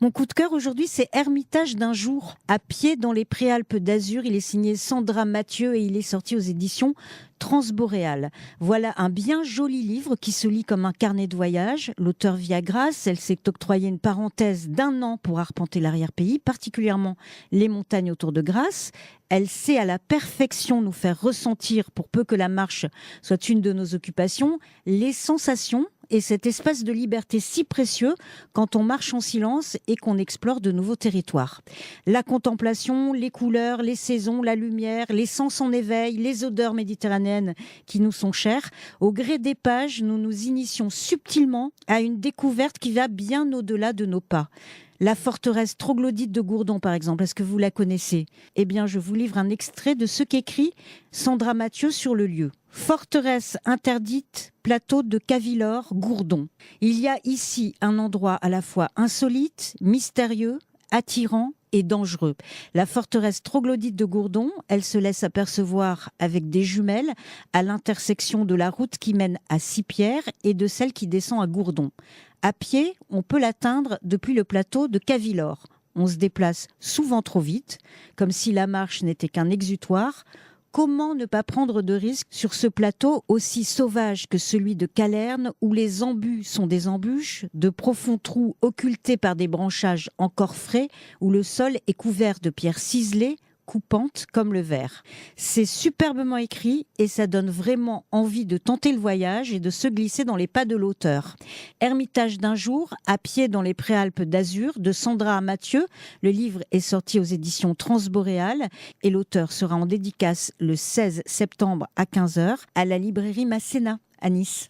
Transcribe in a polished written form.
Mon coup de cœur aujourd'hui, c'est Ermitage d'un jour, à pied dans les Préalpes d'Azur. Il est signé Sandra Mathieu et il est sorti aux éditions Transboréal. Voilà un bien joli livre qui se lit comme un carnet de voyage. L'auteur vit à Grasse. Elle s'est octroyée une parenthèse d'1 an pour arpenter l'arrière-pays, particulièrement les montagnes autour de Grasse. Elle sait à la perfection nous faire ressentir, pour peu que la marche soit une de nos occupations, les sensations et cet espace de liberté si précieux quand on marche en silence et qu'on explore de nouveaux territoires. La contemplation, les couleurs, les saisons, la lumière, les sens en éveil, les odeurs méditerranéennes qui nous sont chères. Au gré des pages, nous nous initions subtilement à une découverte qui va bien au-delà de nos pas. La forteresse troglodyte de Gourdon, par exemple, est-ce que vous la connaissez? Eh bien, je vous livre un extrait de ce qu'écrit Sandra Mathieu sur le lieu. Forteresse interdite, plateau de Cavilor, Gourdon. Il y a ici un endroit à la fois insolite, mystérieux, attirant et dangereux. La forteresse troglodyte de Gourdon, elle se laisse apercevoir avec des jumelles à l'intersection de la route qui mène à Sipierre et de celle qui descend à Gourdon. À pied, on peut l'atteindre depuis le plateau de Cavilor. On se déplace souvent trop vite, comme si la marche n'était qu'un exutoire. Comment ne pas prendre de risques sur ce plateau aussi sauvage que celui de Calerne, où les embûches sont des embûches, de profonds trous occultés par des branchages encore frais, où le sol est couvert de pierres ciselées, coupantes comme le verre. C'est superbement écrit et ça donne vraiment envie de tenter le voyage et de se glisser dans les pas de l'auteur. Ermitage d'un jour, à pied dans les Préalpes d'Azur, de Sandra Mathieu. Le livre est sorti aux éditions Transboréal et l'auteur sera en dédicace le 16 septembre à 15 h à la librairie Masséna à Nice.